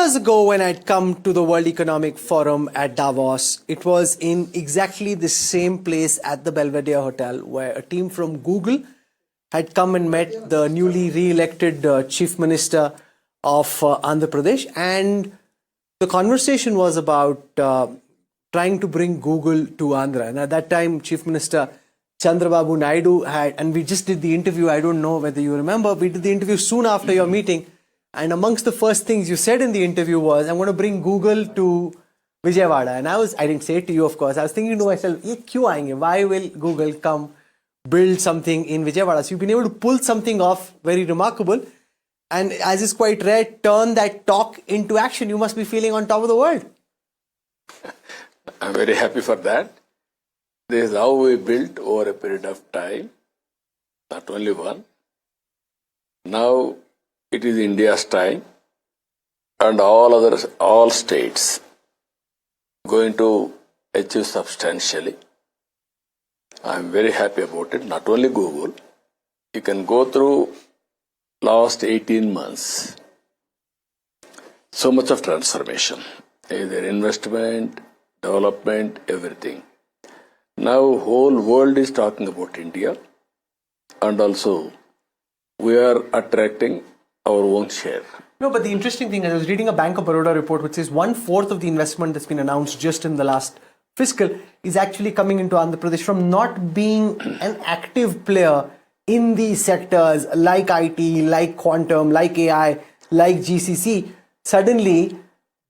years ago, when I'd come to the World Economic Forum at Davos, it was in exactly the same place at the Belvedere Hotel where a team from Google had come and met the newly re-elected Chief Minister of Andhra Pradesh. And the conversation was about trying to bring Google to Andhra. And at that time, Chief Minister Chandrababu Naidu had, and we just did the interview, I don't know whether you remember, we did the interview soon after your meeting. And amongst the first things you said in the interview was, I'm going to bring Google to Vijayawada. And I didn't say it to you, of course. I was thinking to myself, ye kyun aayenge? Why will Google come build something in Vijayawada? So you've been able to pull something off very remarkable. And as is quite rare, turn that talk into action. You must be feeling on top of the world. I'm very happy for that. This is how we built over a period of time, not only one. Now it is India's time, and all states going to achieve substantially. I'm very happy about it. Not only Google, you can go through last 18 months. So much of transformation, either investment, development, everything. Now whole world is talking about India, and also we are attracting our own share. No, but the interesting thing is, I was reading a Bank of Baroda report which says 1/4 of the investment that's been announced just in the last fiscal is actually coming into Andhra Pradesh from not being an active player in these sectors like IT, like quantum, like AI, like GCC. Suddenly,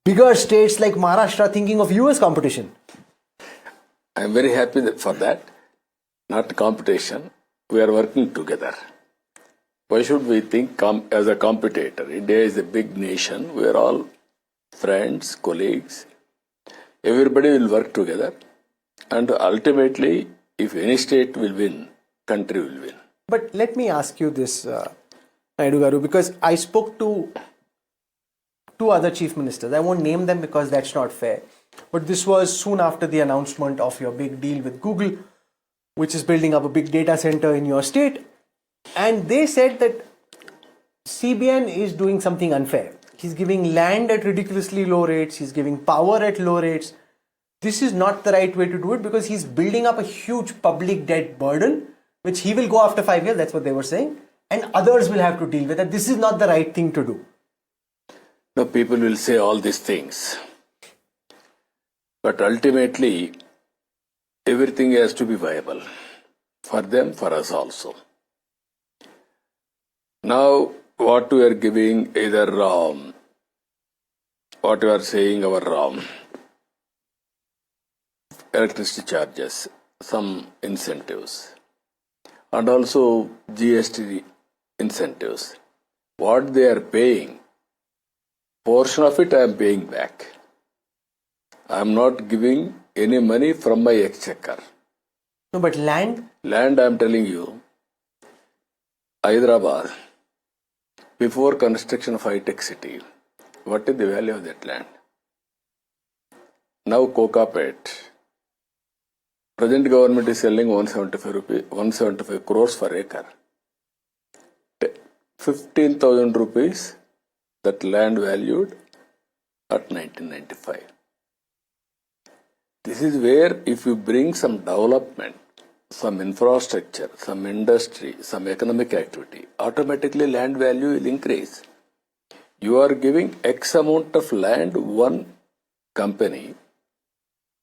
bigger states like Maharashtra thinking of US competition. I'm very happy for that. Not competition. We are working together. Why should we think as a competitor? India is a big nation. We are all friends, colleagues. Everybody will work together. And ultimately, if any state will win, country will win. But let me ask you this, Naidu Garu, because I spoke to two other chief ministers. I won't name them because that's not fair. But this was soon after the announcement of your big deal with Google, which is building up a big data center in your state. And they said that CBN is doing something unfair. He's giving land at ridiculously low rates. He's giving power at low rates. This is not the right way to do it because he's building up a huge public debt burden, which he will go after 5 years. That's what they were saying. And others will have to deal with it. This is not the right thing to do. No, people will say all these things. But ultimately, everything has to be viable. For them, for us also. Now, what we are giving, either what you are saying, our electricity charges, some incentives, and also GST incentives. What they are paying, portion of it I am paying back. I am not giving any money from my exchequer. No, but land? Land, I am telling you, Hyderabad, before construction of high-tech city, what is the value of that land? Now Kokapet, present government is selling 175 crores per acre. 15,000 rupees, that land valued at 1995. This is where if you bring some development, some infrastructure, some industry, some economic activity, automatically land value will increase. You are giving X amount of land, one company,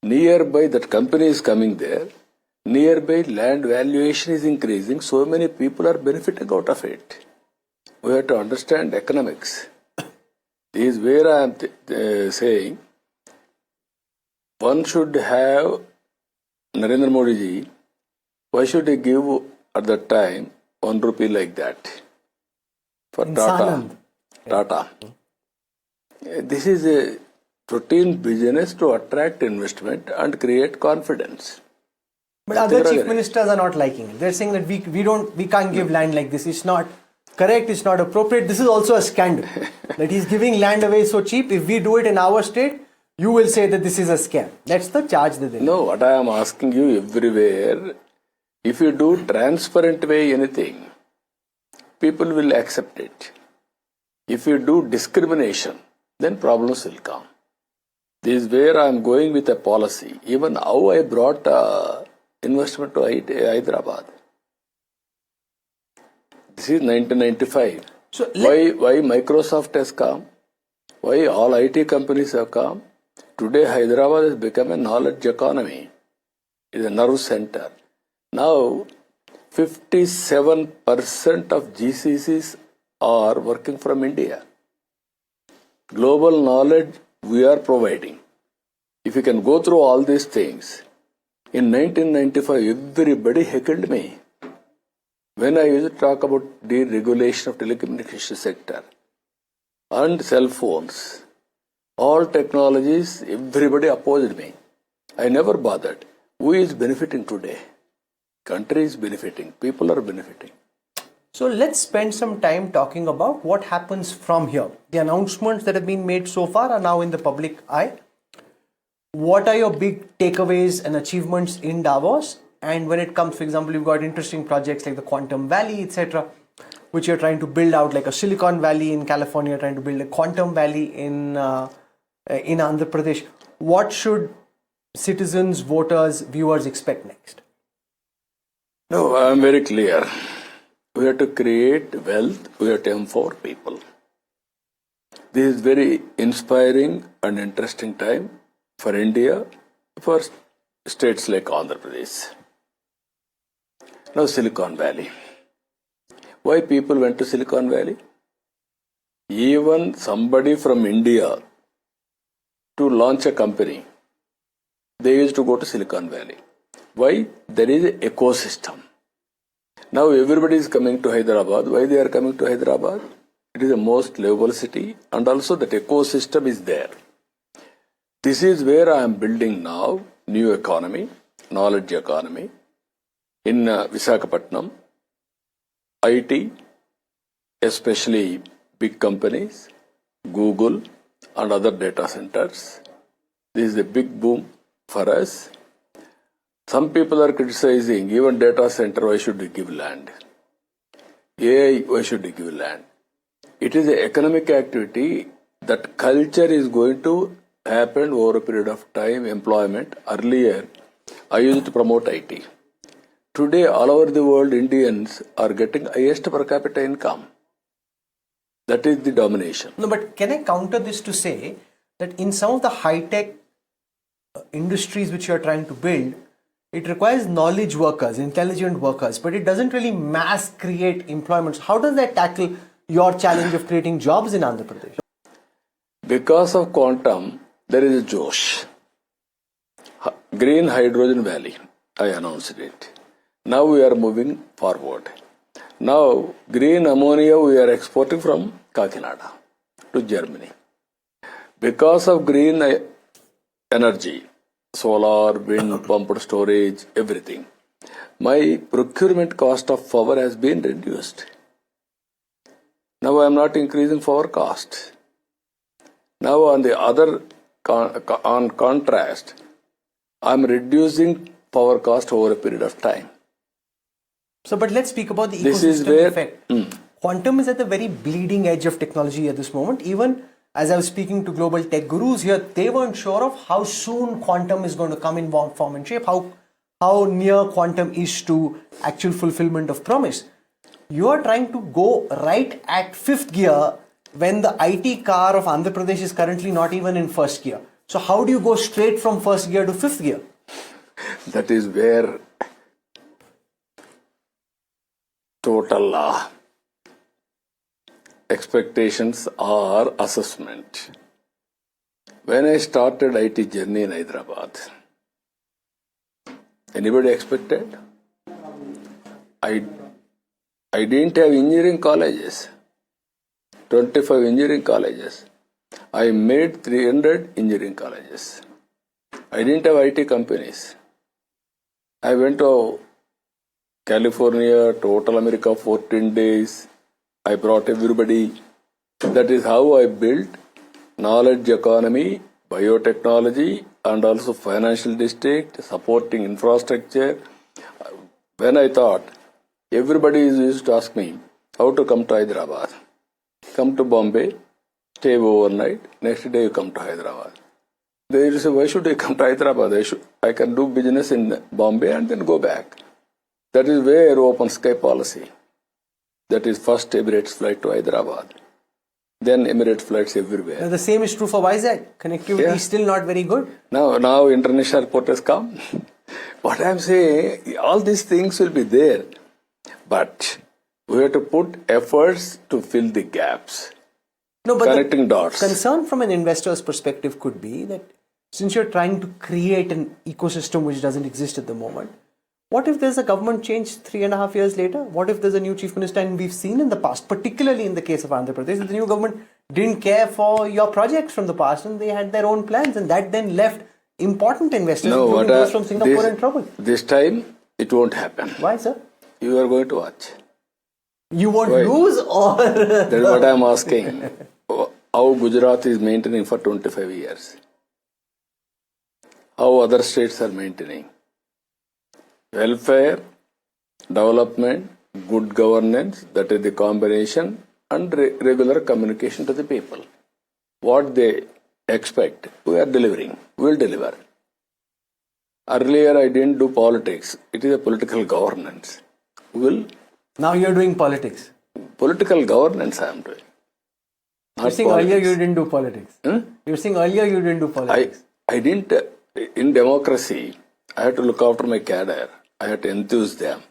nearby that company is coming there, nearby land valuation is increasing, so many people are benefiting out of it. We have to understand economics. This is where I am saying, one should have, Narendra Modi ji, why should he give at that time 1 rupee like that for Tata? This is a routine business to attract investment and create confidence. But other chief ministers are not liking it. They're saying that we can't give land like this. It's not correct. It's not appropriate. This is also a scandal that he's giving land away so cheap. If we do it in our state, you will say that this is a scam. That's the charge that they. No, what I am asking you everywhere. If you do transparent way anything, people will accept it. If you do discrimination, then problems will come. This is where I am going with a policy. Even how I brought investment to Hyderabad. This is 1995. So Why Microsoft has come? Why all IT companies have come? Today Hyderabad has become a knowledge economy. It is a nerve center. Now 57% of GCCs are working from India. Global knowledge we are providing. If you can go through all these things, in 1995 everybody heckled me. When I used to talk about deregulation of telecommunication sector and cell phones, all technologies, everybody opposed me. I never bothered. Who is benefiting today? Country is benefiting. People are benefiting. So let's spend some time talking about what happens from here. The announcements that have been made so far are now in the public eye. What are your big takeaways and achievements in Davos? And when it comes, for example, you've got interesting projects like the Quantum Valley, etc., which you're trying to build out, like a Silicon Valley in California, trying to build a Quantum Valley in Andhra Pradesh. What should citizens, voters, viewers expect next? No, I am very clear. We have to create wealth, we have to empower people. This is very inspiring and interesting time for India, for states like Andhra Pradesh. Now Silicon Valley. Why people went to Silicon Valley? Even somebody from India to launch a company, they used to go to Silicon Valley. Why? There is an ecosystem. Now everybody is coming to Hyderabad. Why they are coming to Hyderabad? It is the most livable city and also that ecosystem is there. This is where I am building now new economy, knowledge economy. In Visakhapatnam, IT, especially big companies, Google and other data centers. This is a big boom for us. Some people are criticizing, even data center, why should we give land? AI, why should we give land? It is an economic activity that culture is going to happen over a period of time, employment. Earlier, I used to promote IT. Today, all over the world, Indians are getting highest per capita income. That is the domination. No, but can I counter this to say that in some of the high-tech industries which you are trying to build, it requires knowledge workers, intelligent workers, but it doesn't really mass create employment. How does that tackle your challenge of creating jobs in Andhra Pradesh? Because of quantum, there is a Josh. Green Hydrogen Valley, I announced it. Now we are moving forward. Now, green ammonia we are exporting from Kakinada to Germany. Because of green energy, solar, wind, pumped storage, everything, my procurement cost of power has been reduced. Now I am not increasing power cost. Now on the other, on contrast, I am reducing power cost over a period of time. So, but let's speak about the This is ecosystem where- effect. Quantum is at the very bleeding edge of technology at this moment. Even as I was speaking to global tech gurus here, they weren't sure of how soon quantum is going to come in form and shape, how near quantum is to actual fulfillment of promise. You are trying to go right at fifth gear when the IT car of Andhra Pradesh is currently not even in first gear. So how do you go straight from first gear to fifth gear? That is where total expectations are assessment. When I started IT journey in Hyderabad, anybody expected? I didn't have engineering colleges, 25 engineering colleges. I made 300 engineering colleges. I didn't have IT companies. I went to California, total America, 14 days. I brought everybody. That is how I built knowledge economy, biotechnology, and also financial district, supporting infrastructure. When I thought, everybody used to ask me how to come to Hyderabad, come to Bombay, stay overnight, next day you come to Hyderabad. They will say, why should I come to Hyderabad? I can do business in Bombay and then go back. That is where open sky policy. That is first Emirates flight to Hyderabad. Then Emirates flights everywhere. Now, the same is true for Vizag. Connectivity is still not very good. Now international airport has come. What I am saying, all these things will be there. But we have to put efforts to fill the gaps. No, but connecting dots. Concern from an investor's perspective could be that since you're trying to create an ecosystem which doesn't exist at the moment, what if there's a government change 3.5 years later? What if there's a new chief minister? And we've seen in the past, particularly in the case of Andhra Pradesh, that the new government didn't care for your projects from the past and they had their own plans, and that then left important investors, including those from Singapore, in trouble. This time, it won't happen. Why, sir? You are going to watch. You won't lose, or... That is what I am asking. How Gujarat is maintaining for 25 years. How other states are maintaining. Welfare, development, good governance, that is the combination, and regular communication to the people. What they expect, we are delivering. We will deliver. Earlier, I didn't do politics. It is a political governance. Now you're doing politics. Political governance I am doing. You're saying earlier you didn't do politics. You're saying earlier you didn't do politics. I didn't. In democracy, I have to look after my cadre. I have to enthuse them.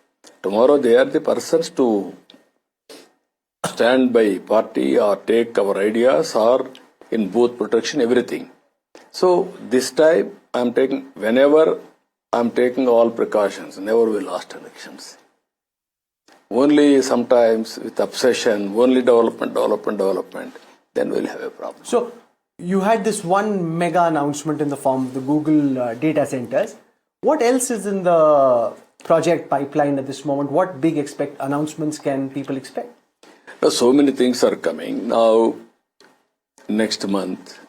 Tomorrow they are the persons to stand by party or take our ideas or in booth protection, everything. So this time whenever I'm taking all precautions, never we lost elections. Only sometimes with obsession, only development, then we'll have a problem. So you had this one mega announcement in the form of the Google data centers. What else is in the project pipeline at this moment? What big announcements can people expect? So many things are coming. Now, next month,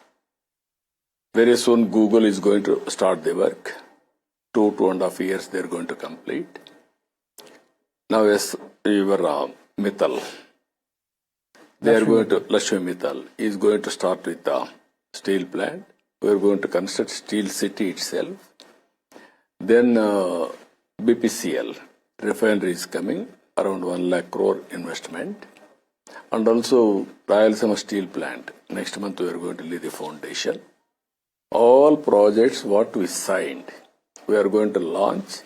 very soon Google is going to start the work. 2.5 years they are going to complete. Now, yes, your Mittal, they are going to, Lakshmi Mittal is going to start with the steel plant. We are going to construct steel city itself. Then BPCL refinery is coming, around 1 lakh crore investment. And also Rayalaseema steel plant. Next month we are going to lay the foundation. All projects what we signed, we are going to launch.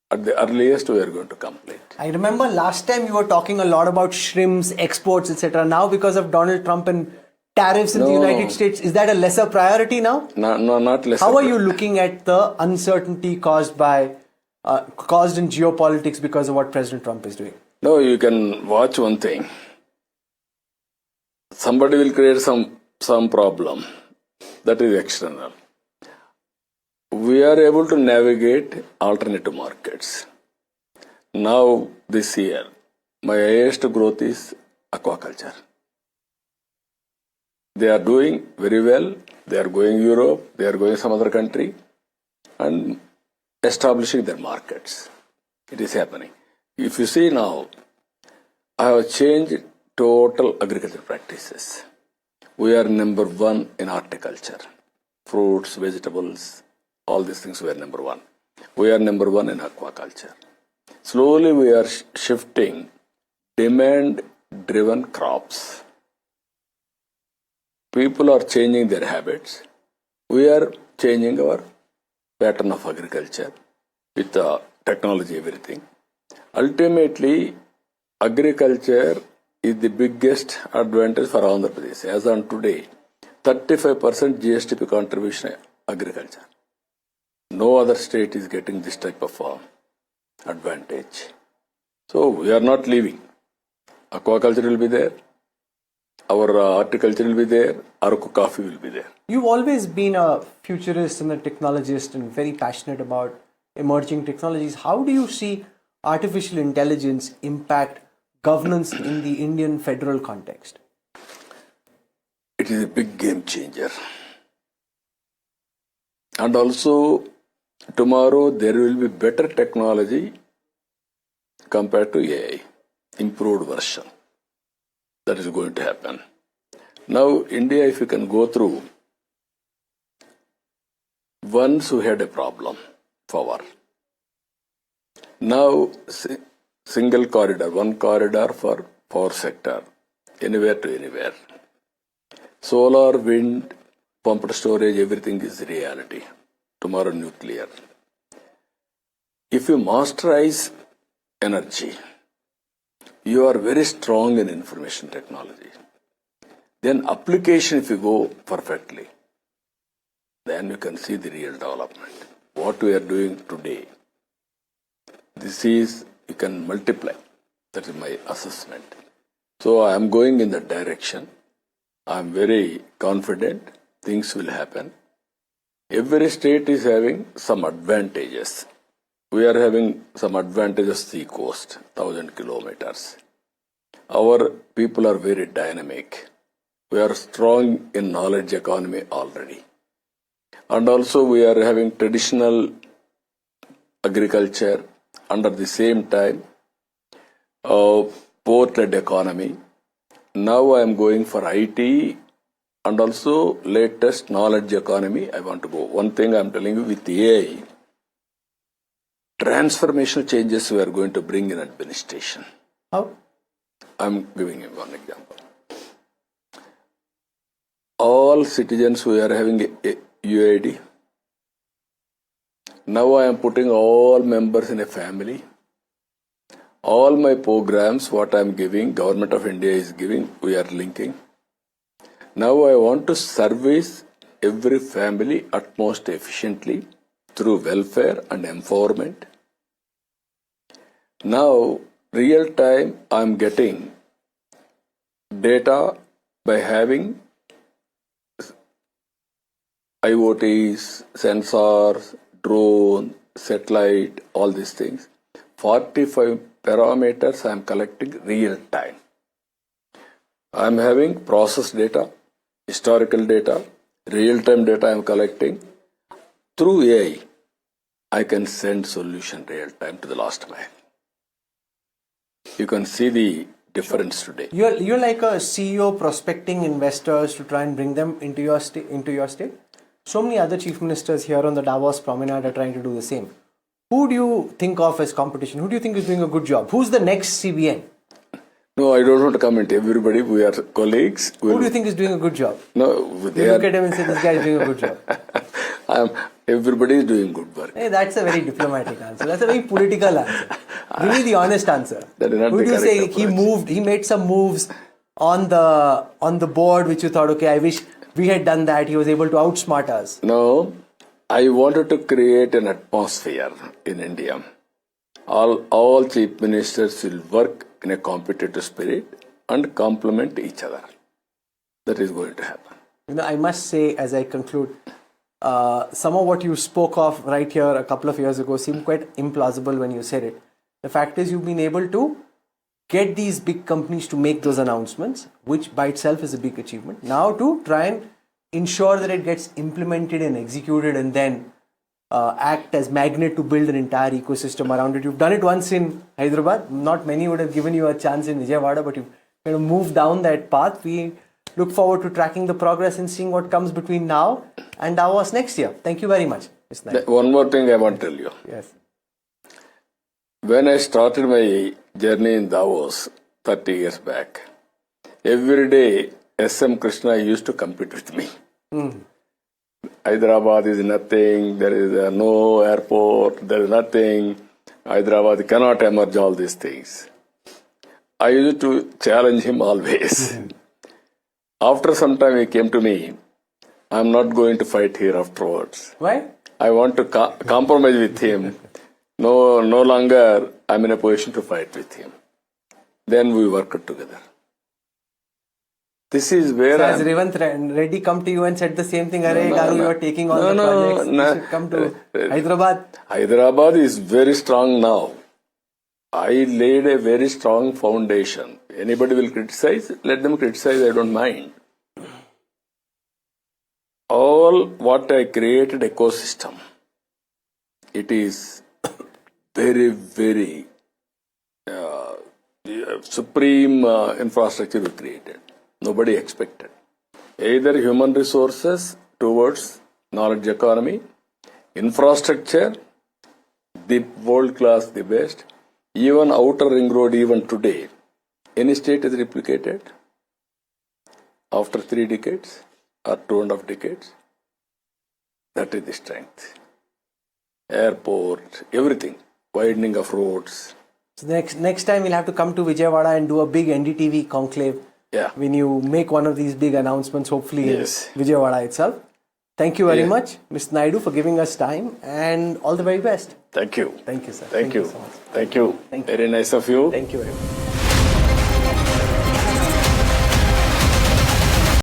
At the earliest we are going to complete. I remember last time you were talking a lot about shrimps, exports, etc. Now because of Donald Trump and tariffs in the United States, is that a lesser priority now? No, not lesser. How are you looking at the uncertainty caused in geopolitics because of what President Trump is doing? No, you can watch one thing. Somebody will create some problem. That is external. We are able to navigate alternative markets. Now, this year, my highest growth is aquaculture. They are doing very well. They are going Europe, they are going some other country and establishing their markets. It is happening. If you see now, I have changed total agriculture practices. We are number 1 in horticulture. Fruits, vegetables, all these things we are number 1. We are number 1 in aquaculture. Slowly we are shifting demand-driven crops. People are changing their habits. We are changing our pattern of agriculture with technology, everything. Ultimately, agriculture is the biggest advantage for Andhra Pradesh. As on today, 35% GSTP contribution agriculture. No other state is getting this type of advantage. So we are not leaving. Aquaculture will be there. Our horticulture will be there. Araku coffee will be there. You've always been a futurist and a technologist and very passionate about emerging technologies. How do you see artificial intelligence impact governance in the Indian federal context? It is a big game changer. And also, tomorrow there will be better technology compared to AI, improved version. That is going to happen. Now, India, if you can go through, once we had a problem, power. Now, single corridor, one corridor for power sector, anywhere to anywhere. Solar, wind, pumped storage, everything is reality. Tomorrow, nuclear. If you masterize energy, you are very strong in information technology. Then application, if you go perfectly, then you can see the real development. What we are doing today, this is, you can multiply. That is my assessment. So I am going in that direction. I am very confident things will happen. Every state is having some advantages. We are having some advantages, sea coast, 1,000 kilometers. Our people are very dynamic. We are strong in knowledge economy already. And also we are having traditional agriculture under the same time, port-led economy. Now I am going for IT and also latest knowledge economy. I want to go. One thing I am telling you, with AI, transformational changes we are going to bring in administration. How? I am giving you one example. All citizens who are having a UID. Now I am putting all members in a family. All my programs, what I am giving, Government of India is giving, we are linking. Now I want to service every family utmost efficiently through welfare and empowerment. Now, real time, I am getting data by having IoTs, sensors, drone, satellite, all these things. 45 parameters I am collecting real time. I am having process data, historical data, real time data I am collecting. Through AI, I can send solution real time to the last mile. You can see the difference today. You're like a CEO prospecting investors to try and bring them into your state. So many other chief ministers here on the Davos promenade are trying to do the same. Who do you think of as competition? Who do you think is doing a good job? Who's the next CBN? No, I don't want to comment. Everybody, we are colleagues. Who do you think is doing a good job? No, You look at him and say, this guy is doing a good job. Everybody is doing good work. Hey, that's a very diplomatic answer. That's a very political answer. Give me the honest answer. That is not Who the do you correct say approach. he made some moves on the board which you thought, okay, I wish we had done that. He was able to outsmart us. No, I wanted to create an atmosphere in India. All chief ministers will work in a competitive spirit and complement each other. That is going to happen. I must say, as I conclude, some of what you spoke of right here a couple of years ago seemed quite implausible when you said it. The fact is, you've been able to get these big companies to make those announcements, which by itself is a big achievement. Now to try and ensure that it gets implemented and executed and then act as magnet to build an entire ecosystem around it. You've done it once in Hyderabad. Not many would have given you a chance in Vijayawada, but you've kind of moved down that path. We look forward to tracking the progress and seeing what comes between now and Davos next year. Thank you very much. One more thing I want to tell you. Yes. When I started my journey in Davos 30 years back, every day SM Krishna used to compete with me. Hyderabad is nothing, there is no airport, there is nothing. Hyderabad cannot emerge all these things. I used to challenge him always. After some time he came to me, I am not going to fight here afterwards. Why? I want to compromise with him. No longer I am in a position to fight with him. Then we worked together. This is where So has Revant Reddy come to you and said the same thing? Garu, you are taking on the projects. You should come to Hyderabad. Hyderabad is very strong now. I laid a very strong foundation. Anybody will criticize, let them criticize, I don't mind. All what I created ecosystem, it is very, very supreme infrastructure we created. Nobody expected. Either human resources towards knowledge economy, infrastructure, the world class, the best, even outer ring road, even today, any state is replicated after 3 decades or 2.5 decades. That is the strength. Airport, everything, widening of roads. So next time we'll have to come to Vijayawada and do a big NDTV conclave. Yeah. When you make one of these big announcements, hopefully Yes. in Vijayawada itself. Thank you very Yeah. much, Mr. Naidu, for giving us time, and all the very best. Thank you. Thank you, sir. Thank you. so much. Thank you. Thank you. Very nice of you. Thank you very much.